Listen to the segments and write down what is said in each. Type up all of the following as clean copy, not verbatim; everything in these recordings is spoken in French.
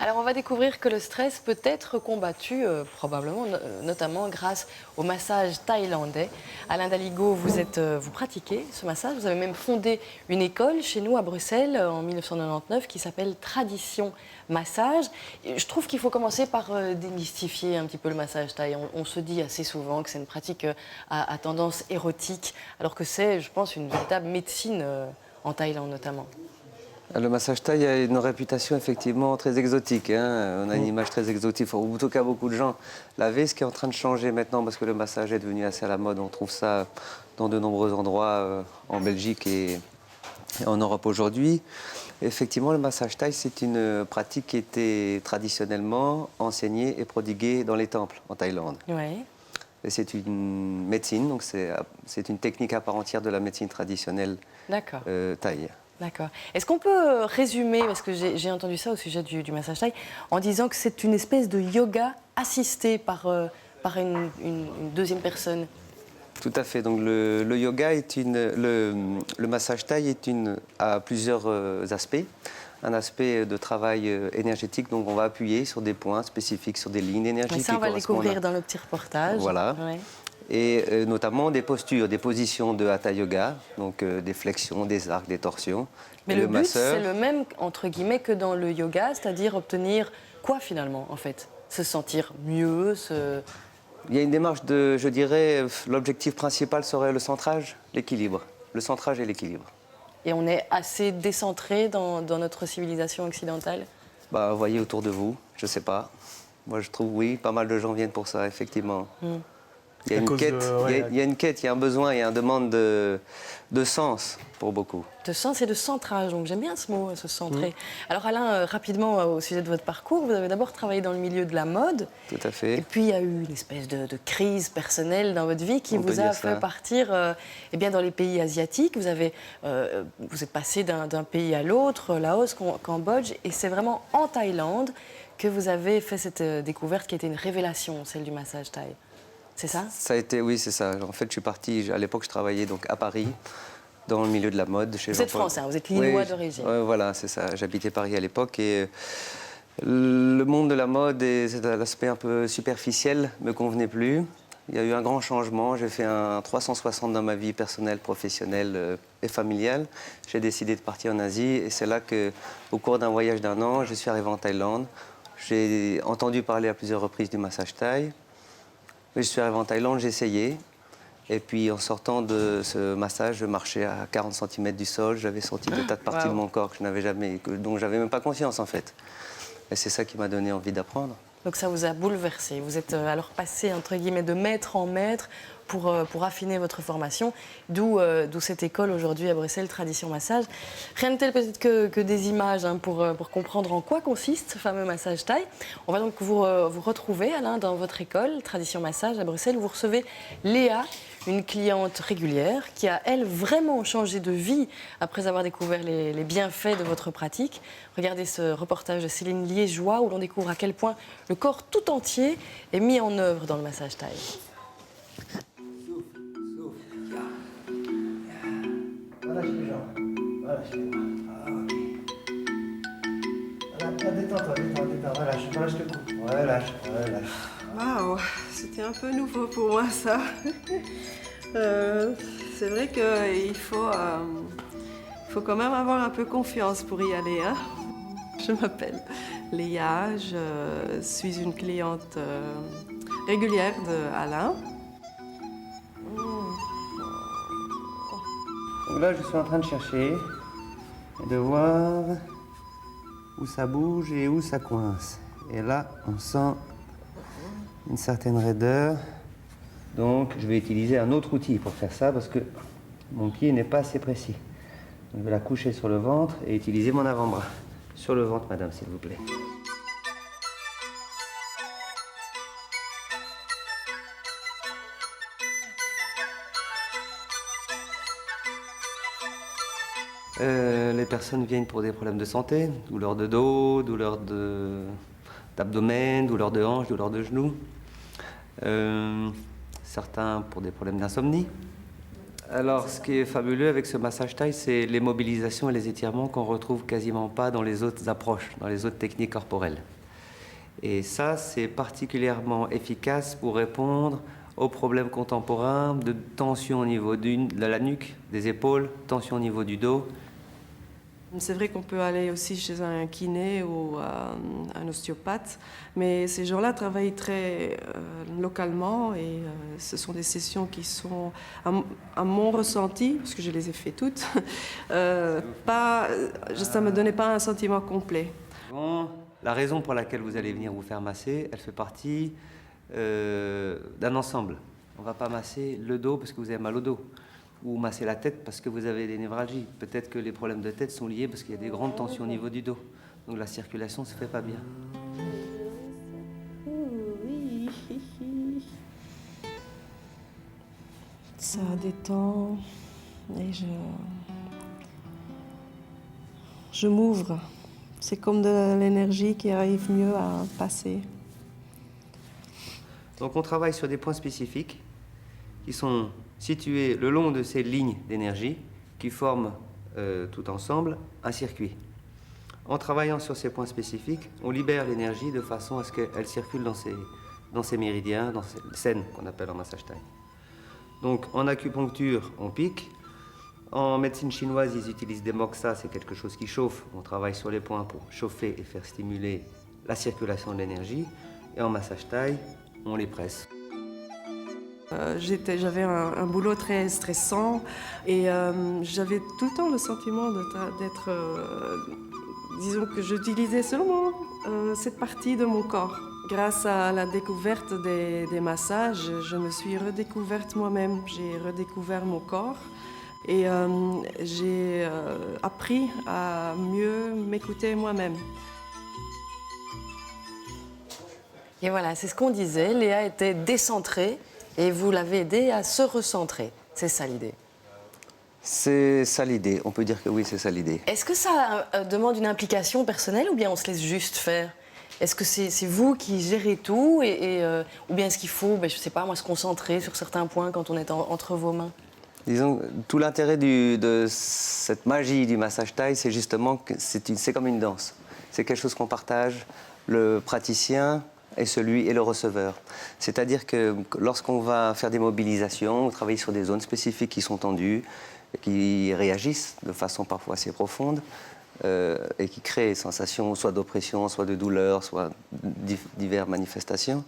Alors on va découvrir que le stress peut être combattu, probablement, notamment grâce au massage thaïlandais. Alain Daligo, vous pratiquez ce massage, vous avez même fondé une école chez nous à Bruxelles en 1999 qui s'appelle Tradition Massage. Et je trouve qu'il faut commencer par démystifier un petit peu le massage thaï. On se dit assez souvent que c'est une pratique à tendance érotique, alors que c'est, je pense, une véritable médecine en Thaïlande notamment. Le massage thaï a une réputation effectivement très exotique, hein. On a une image très exotique, en tout cas beaucoup de gens l'avaient, ce qui est en train de changer maintenant parce que le massage est devenu assez à la mode. On trouve ça dans de nombreux endroits en Belgique et en Europe aujourd'hui. Effectivement, le massage thaï, c'est une pratique qui était traditionnellement enseignée et prodiguée dans les temples en Thaïlande. Ouais. Et c'est une médecine, donc c'est une technique à part entière de la médecine traditionnelle D'accord. thaï. D'accord. Est-ce qu'on peut résumer, parce que j'ai entendu ça au sujet du massage thaï, en disant que c'est une espèce de yoga assisté par une deuxième personne? Tout à fait. Donc le yoga le massage thaï a plusieurs aspects. Un aspect de travail énergétique, donc on va appuyer sur des points spécifiques, sur des lignes énergétiques. Et ça, on va le découvrir dans le petit reportage. Voilà. Ouais. Et notamment des postures, des positions de hatha yoga, donc des flexions, des arcs, des torsions. Mais Et le but, masseur, c'est le même, entre guillemets, que dans le yoga, c'est-à-dire obtenir quoi finalement, en fait? Se sentir mieux, il y a une démarche de, je dirais, l'objectif principal serait le centrage, l'équilibre. Le centrage et l'équilibre. Et on est assez décentré dans notre civilisation occidentale? Bah, voyez autour de vous, je sais pas. Moi, je trouve, oui, pas mal de gens viennent pour ça, effectivement. Il y a une quête, il y a une quête, il y a un besoin, il y a une demande de sens pour beaucoup. De sens et de centrage, donc j'aime bien ce mot, se centrer. Alors Alain, rapidement au sujet de votre parcours, vous avez d'abord travaillé dans le milieu de la mode. Tout à fait. Et puis il y a eu une espèce de crise personnelle dans votre vie qui On peut vous a dire fait ça. partir eh bien, dans les pays asiatiques. Vous êtes passé d'un pays à l'autre, Laos, Cambodge, et c'est vraiment en Thaïlande que vous avez fait cette découverte qui a été une révélation, celle du massage thaï. C'est ça? Ça a été, oui, c'est ça. En fait, je suis parti, à l'époque, je travaillais donc à Paris, dans le milieu de la mode. Chez Vous êtes Jean-Paul. français, hein, vous êtes lillois Oui, d'origine. voilà, c'est ça. J'habitais Paris à l'époque et le monde de la mode et cet aspect un peu superficiel me convenait plus. Il y a eu un grand changement. J'ai fait un 360 dans ma vie personnelle, professionnelle et familiale. J'ai décidé de partir en Asie et c'est là que, au cours d'un voyage d'un an, je suis arrivé en Thaïlande. J'ai entendu parler à plusieurs reprises du massage thaï. Je suis arrivé en Thaïlande, j'ai essayé. Et puis en sortant de ce massage, je marchais à 40 cm du sol. J'avais senti des tas de parties de mon corps que je n'avais jamais, dont je n'avais même pas conscience en fait. Et c'est ça qui m'a donné envie d'apprendre. Donc ça vous a bouleversé. Vous êtes alors passé, entre guillemets, de maître en maître pour affiner votre formation, d'où cette école aujourd'hui à Bruxelles, Tradition Massage. Rien de tel peut-être que des images pour comprendre en quoi consiste ce fameux massage thaï. On va donc vous retrouver, Alain, dans votre école, Tradition Massage à Bruxelles, où vous recevez Léa, une cliente régulière qui a, elle, vraiment changé de vie après avoir découvert les bienfaits de votre pratique. Regardez ce reportage de Céline Liégeois où l'on découvre à quel point le corps tout entier est mis en œuvre dans le massage thaï. Relâche les jambes. Relâche les bras. Ah, ok. Détends-toi, détends. Relâche le cou. Relâche. Waouh, c'était un peu nouveau pour moi ça. C'est vrai qu'il faut quand même avoir un peu confiance pour y aller. Hein. Je m'appelle Léa, je suis une cliente régulière de Alain. Donc là, je suis en train de chercher et de voir où ça bouge et où ça coince. Et là, on sent une certaine raideur. Donc, je vais utiliser un autre outil pour faire ça parce que mon pied n'est pas assez précis. Donc, je vais la coucher sur le ventre et utiliser mon avant-bras. Sur le ventre, madame, s'il vous plaît. Les personnes viennent pour des problèmes de santé, douleur de dos, douleur d'abdomen, douleur de hanche, douleur de genoux. Certains pour des problèmes d'insomnie. Alors, ce qui est fabuleux avec ce massage thaï, c'est les mobilisations et les étirements qu'on retrouve quasiment pas dans les autres approches, dans les autres techniques corporelles. Et ça, c'est particulièrement efficace pour répondre aux problèmes contemporains de tension au niveau de la nuque, des épaules, tension au niveau du dos. C'est vrai qu'on peut aller aussi chez un kiné ou un ostéopathe, mais ces gens-là travaillent très localement et ce sont des sessions qui sont, à mon ressenti, parce que je les ai fait toutes, ça ne me donnait pas un sentiment complet. Bon, la raison pour laquelle vous allez venir vous faire masser, elle fait partie d'un ensemble. On ne va pas masser le dos parce que vous avez mal au dos, ou masser la tête parce que vous avez des névralgies. Peut-être que les problèmes de tête sont liés parce qu'il y a des grandes tensions au niveau du dos. Donc la circulation ne se fait pas bien. Ça détend et je m'ouvre. C'est comme de l'énergie qui arrive mieux à passer. Donc on travaille sur des points spécifiques qui sont situés le long de ces lignes d'énergie qui forment tout ensemble un circuit. En travaillant sur ces points spécifiques, on libère l'énergie de façon à ce qu'elle circule dans ces méridiens, dans ces scènes qu'on appelle en massage thaï. Donc en acupuncture, on pique. En médecine chinoise, ils utilisent des moxa, c'est quelque chose qui chauffe. On travaille sur les points pour chauffer et faire stimuler la circulation de l'énergie. Et en massage thaï, on les presse. J'avais un boulot très stressant et j'avais tout le temps le sentiment d'être... disons que j'utilisais seulement cette partie de mon corps. Grâce à la découverte des massages, je me suis redécouverte moi-même. J'ai redécouvert mon corps et j'ai appris à mieux m'écouter moi-même. Et voilà, c'est ce qu'on disait. Léa était décentrée et vous l'avez aidée à se recentrer. C'est ça l'idée. C'est ça l'idée. On peut dire que oui, c'est ça l'idée. Est-ce que ça demande une implication personnelle ou bien on se laisse juste faire? Est-ce que c'est vous qui gérez tout ou bien est-ce qu'il faut, je ne sais pas moi, se concentrer sur certains points quand on est entre vos mains? Disons, tout l'intérêt de cette magie du massage thaï, c'est justement que c'est comme une danse. C'est quelque chose qu'on partage, le praticien et le receveur. C'est-à-dire que lorsqu'on va faire des mobilisations, on travaille sur des zones spécifiques qui sont tendues, qui réagissent de façon parfois assez profonde et qui créent des sensations soit d'oppression, soit de douleur, soit diverses manifestations.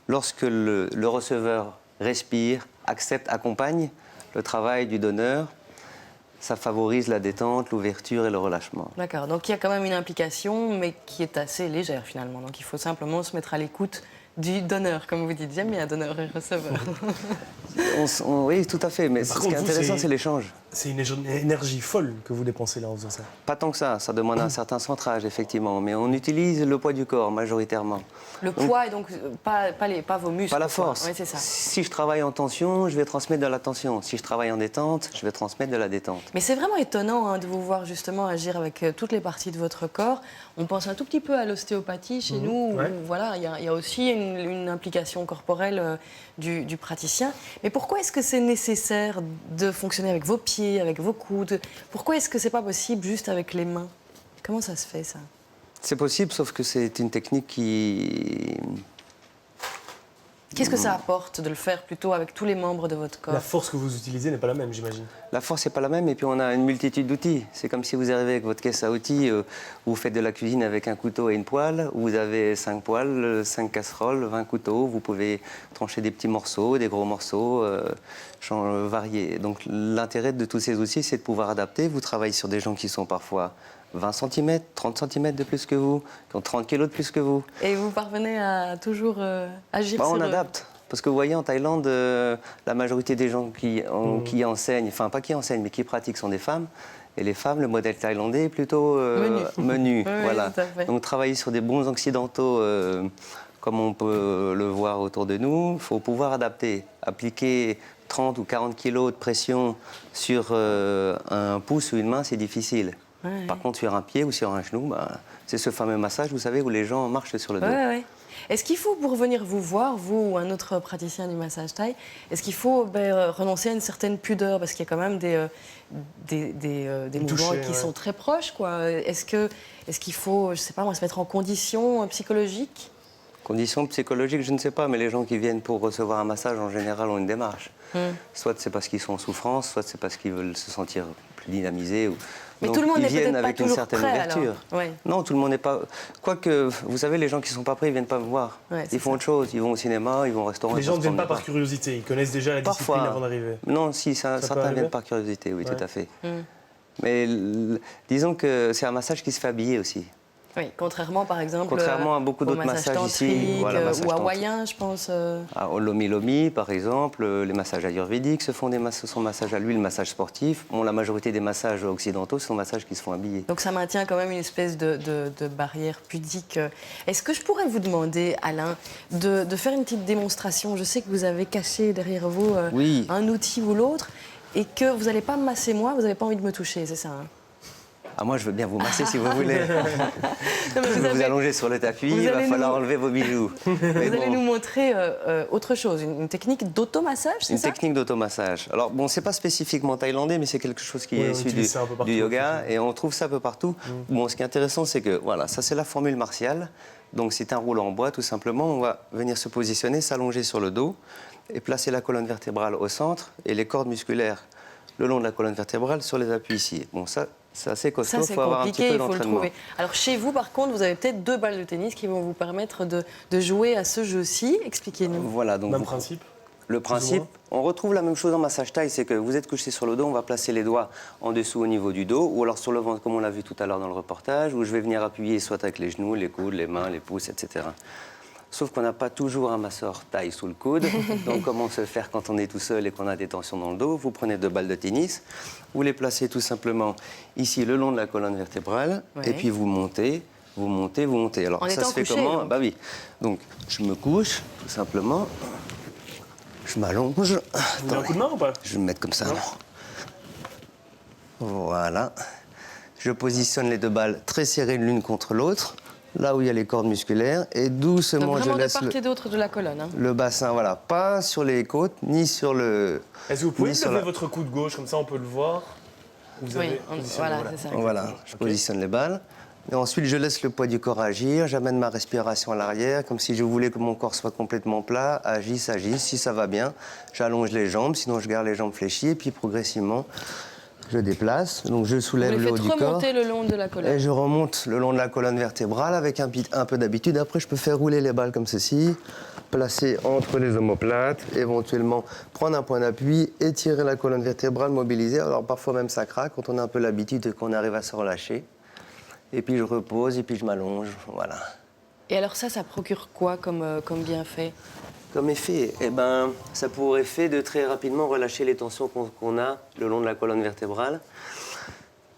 Lorsque le receveur respire, accepte, accompagne le travail du donneur, ça favorise la détente, l'ouverture et le relâchement. D'accord, donc il y a quand même une implication, mais qui est assez légère finalement. Donc il faut simplement se mettre à l'écoute du donneur, comme vous dites. J'aime bien donneur et receveur. Oui, tout à fait, mais Par ce qui est contre, intéressant, c'est l'échange. C'est une énergie folle que vous dépensez là en faisant ça. Pas tant que ça demande un certain centrage, effectivement, mais on utilise le poids du corps majoritairement. Le poids et donc pas vos muscles. Pas la quoi. force. Oui, c'est ça. Si je travaille en tension, je vais transmettre de la tension. Si je travaille en détente, je vais transmettre de la détente. Mais c'est vraiment étonnant de vous voir justement agir avec toutes les parties de votre corps. On pense un tout petit peu à l'ostéopathie chez nous, où, ouais. voilà, il y a aussi une implication corporelle du praticien. Mais pourquoi est-ce que c'est nécessaire de fonctionner avec vos pieds, avec vos coudes? Pourquoi est-ce que c'est pas possible juste avec les mains? Comment ça se fait, ça? C'est possible, sauf que c'est une technique qui... Qu'est-ce que ça apporte de le faire plutôt avec tous les membres de votre corps? La force que vous utilisez n'est pas la même, j'imagine. La force n'est pas la même et puis on a une multitude d'outils. C'est comme si vous arrivez avec votre caisse à outils, vous faites de la cuisine avec un couteau et une poêle, vous avez 5 poêles, 5 casseroles, 20 couteaux, vous pouvez trancher des petits morceaux, des gros morceaux, variés. Donc l'intérêt de tous ces outils, c'est de pouvoir adapter. Vous travaillez sur des gens qui sont parfois 20 cm, 30 cm de plus que vous, qui ont 30 kg de plus que vous. Et vous parvenez à toujours agir sur On eux? adapte. Parce que vous voyez, en Thaïlande, la majorité des gens qui enseignent, enfin pas qui enseignent, mais qui pratiquent sont des femmes. Et les femmes, le modèle thaïlandais est plutôt menu. Oui, voilà. tout à fait. Donc travailler sur des bons occidentaux, comme on peut le voir autour de nous, il faut pouvoir adapter. Appliquer 30 ou 40 kilos de pression sur un pouce ou une main, c'est difficile. Ouais. Par contre, sur un pied ou sur un genou, c'est ce fameux massage, vous savez, où les gens marchent sur le dos. Ouais. Est-ce qu'il faut, pour venir vous voir, vous ou un autre praticien du massage thaï, est-ce qu'il faut renoncer à une certaine pudeur? Parce qu'il y a quand même des mouvements qui sont très proches, quoi. Est-ce qu'il faut, je sais pas moi, se mettre en condition psychologique? Conditions psychologiques, je ne sais pas, mais les gens qui viennent pour recevoir un massage, en général, ont une démarche. Soit c'est parce qu'ils sont en souffrance, soit c'est parce qu'ils veulent se sentir plus dynamisés. Mais donc, tout le monde ils n'est viennent peut-être pas avec une toujours certaine prêt, ouverture. alors. Ouais. Non, tout le monde n'est pas... Quoique, vous savez, les gens qui ne sont pas prêts, ils ne viennent pas me voir. Ouais, ils font autre chose, ils vont au cinéma, ils vont au restaurant. Les gens ne viennent pas pas par curiosité, ils connaissent déjà la discipline Parfois. avant d'arriver. Non, si, peut certains arriver viennent par curiosité, oui, Ouais. tout à fait. Mais disons que c'est un massage qui se fait habiller aussi. Oui, contrairement par exemple Contrairement à beaucoup au d'autres massage massages ici, tantrique, voilà, massage ou tantrique. hawaïen, je pense. Au Lomi Lomi, par exemple, les massages ayurvédiques ce sont massages à l'huile, massage sportif. Bon, la majorité des massages occidentaux sont massages qui se font habiller. Donc ça maintient quand même une espèce de barrière pudique. Est-ce que je pourrais vous demander, Alain, de faire une petite démonstration? Je sais que vous avez caché derrière vous Oui. un outil ou l'autre et que vous n'allez pas me masser moi, vous n'avez pas envie de me toucher, c'est ça, hein? Ah, moi, je veux bien vous masser si vous voulez. Non, mais Je vais vous allonger sur le tapis, il va falloir enlever vos bijoux. Mais Vous allez bon, nous montrer autre chose, une technique d'automassage, c'est une ça? technique d'automassage. Alors, bon, c'est pas spécifiquement thaïlandais, mais c'est quelque chose qui Ouais, est on issu utilise ça un peu partout, du yoga effectivement. et on trouve ça un peu partout. Bon, ce qui est intéressant, c'est que, voilà, ça c'est la formule martiale. Donc, c'est un rouleau en bois, tout simplement. On va venir se positionner, s'allonger sur le dos et placer la colonne vertébrale au centre et les cordes musculaires le long de la colonne vertébrale sur les appuis ici. Bon, ça, c'est assez costaud, Ça, il c'est faut avoir un petit compliqué, peu il faut le d'entraînement. trouver. Alors, chez vous, par contre, vous avez peut-être 2 balles de tennis qui vont vous permettre de jouer à ce jeu-ci. Expliquez-nous. Voilà, donc Même vous- principe. Le principe, on retrouve la même chose en massage thaï, c'est que vous êtes couché sur le dos, on va placer les doigts en dessous au niveau du dos, ou alors sur le ventre, comme on l'a vu tout à l'heure dans le reportage, où je vais venir appuyer soit avec les genoux, les coudes, les mains, les pouces, etc. Sauf qu'on n'a pas toujours un masseur thaï sous le coude, donc comment se faire quand on est tout seul et qu'on a des tensions dans le dos? Vous prenez 2 balles de tennis, vous les placez tout simplement ici le long de la colonne vertébrale, Ouais. et puis vous montez, vous montez, vous montez. Alors En ça étant se fait couché, comment? donc. Bah oui, donc je me couche tout simplement. Je m'allonge. Vous voulez un coup de main ou pas? Je vais me mettre comme ça. Voilà. Je positionne les 2 balles très serrées l'une contre l'autre, là où il y a les cordes musculaires, et Donc, doucement je vraiment de laisse part et d'autre de la colonne. Hein. le bassin, voilà, pas sur les côtes, ni sur le... Est-ce que vous pouvez ni sur lever la- votre coude gauche, comme ça on peut le voir? Vous Oui, avez positionné, voilà, c'est ça. Voilà, je positionne les balles. Et ensuite, je laisse le poids du corps agir, j'amène ma respiration à l'arrière, comme si je voulais que mon corps soit complètement plat, agisse, agisse. Si ça va bien, j'allonge les jambes, sinon je garde les jambes fléchies, et puis progressivement, je déplace. Donc je Vous soulève les le haut faites du corps. remonter le long de la Et colonne. je remonte le long de la colonne vertébrale avec un peu d'habitude. Après, je peux faire rouler les balles comme ceci, placer entre les omoplates, éventuellement prendre un point d'appui, étirer la colonne vertébrale, mobiliser. Alors parfois même ça craque quand on a un peu l'habitude et qu'on arrive à se relâcher. Et puis je repose et puis je m'allonge, voilà. Et alors ça procure quoi comme bienfait? Comme effet, eh ben, ça a pour effet de très rapidement relâcher les tensions qu'on a le long de la colonne vertébrale.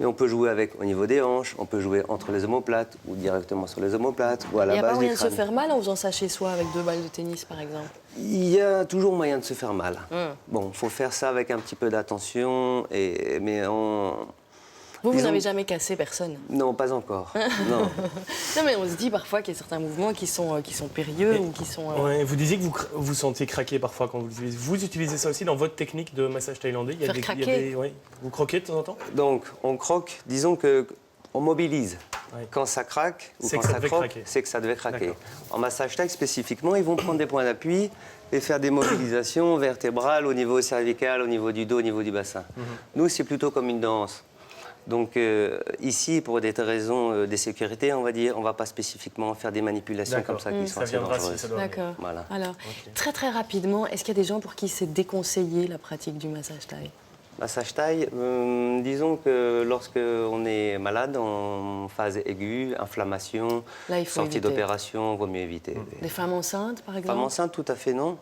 Et on peut jouer avec au niveau des hanches, on peut jouer entre les omoplates ou directement sur les omoplates ou à Il la n'y a pas base du moyen de se crâne. faire mal en faisant ça chez soi avec 2 balles de tennis, par exemple? Il y a toujours moyen de se faire mal. Hum. Bon, il faut faire ça avec un petit peu d'attention, mais Vous Disons- n'avez jamais cassé personne? non, pas encore. Non. Non, mais on se dit parfois qu'il y a certains mouvements qui sont périlleux ou qui sont... Ouais, vous disiez que vous sentiez craquer parfois quand vous l'utilisez. Vous utilisez ça aussi dans votre technique de massage thaïlandais? Il y a Faire craquer. ouais. Vous croquez de temps en temps? Donc, on croque, disons que on mobilise. Ouais. Quand ça craque ou C'est quand que ça ça devait croque, craquer. c'est que ça devait craquer. D'accord. En massage thaï spécifiquement, ils vont prendre des points d'appui et faire des mobilisations vertébrales au niveau cervical, au niveau du dos, au niveau du bassin. Nous, c'est plutôt comme une danse. Donc ici, pour des raisons de sécurité, on va dire, on ne va pas spécifiquement faire des manipulations comme ça qui sont Ça assez viendra si dangereuses. ça doit arriver. D'accord. Voilà. Alors, très très rapidement, est-ce qu'il y a des gens pour qui c'est déconseillé la pratique du massage thaï? Massage thaï, disons que lorsque on est malade en phase aiguë, inflammation, Là, il faut sortie éviter. d'opération, vaut mieux éviter. Les femmes enceintes, par exemple? Femme enceinte, tout à fait non.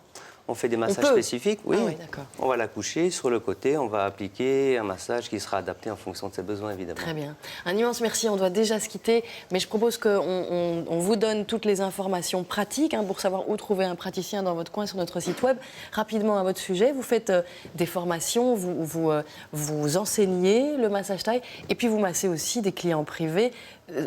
On fait des massages peut. spécifiques, oui. Ah oui, d'accord. On va la coucher sur le côté, on va appliquer un massage qui sera adapté en fonction de ses besoins, évidemment. Très bien. Un immense merci. On doit déjà se quitter, mais je propose qu'on vous donne toutes les informations pratiques pour savoir où trouver un praticien dans votre coin sur notre site web. Rapidement à votre sujet, vous faites des formations, vous enseignez le massage thaï et puis vous massez aussi des clients privés.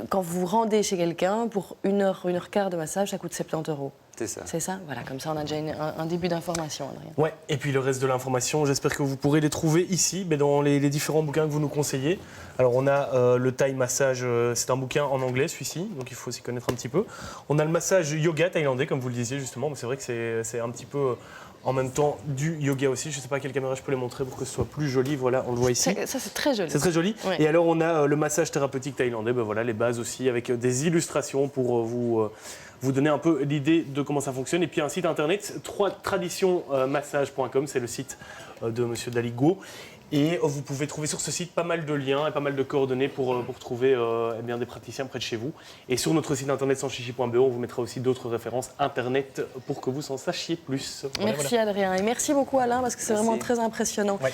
Quand vous vous rendez chez quelqu'un pour 1 heure, 1 heure quart de massage, ça coûte 70 €. C'est ça. C'est ça. Voilà, comme ça on a déjà un début d'information, Adrien. Ouais, et puis le reste de l'information, j'espère que vous pourrez les trouver ici, mais dans les différents bouquins que vous nous conseillez. Alors on a le Thai Massage, c'est un bouquin en anglais celui-ci, donc il faut s'y connaître un petit peu. On a le massage yoga thaïlandais, comme vous le disiez justement, mais c'est vrai que c'est un petit peu en même temps du yoga aussi. Je ne sais pas à quelle caméra je peux les montrer pour que ce soit plus joli. Voilà, on le voit ici. Ça, c'est très joli. C'est très joli. Ouais. Et alors on a le massage thérapeutique thaïlandais, ben voilà, les bases aussi, avec des illustrations pour vous donner un peu l'idée de comment ça fonctionne. Et puis un site internet, traditionmassage.com, c'est le site de Monsieur Daligo. Et vous pouvez trouver sur ce site pas mal de liens et pas mal de coordonnées pour trouver des praticiens près de chez vous. Et sur notre site internet sanschichi.be, on vous mettra aussi d'autres références internet pour que vous en sachiez plus. Voilà, Merci Adrien et merci beaucoup Alain parce que c'est vraiment très impressionnant. Ouais.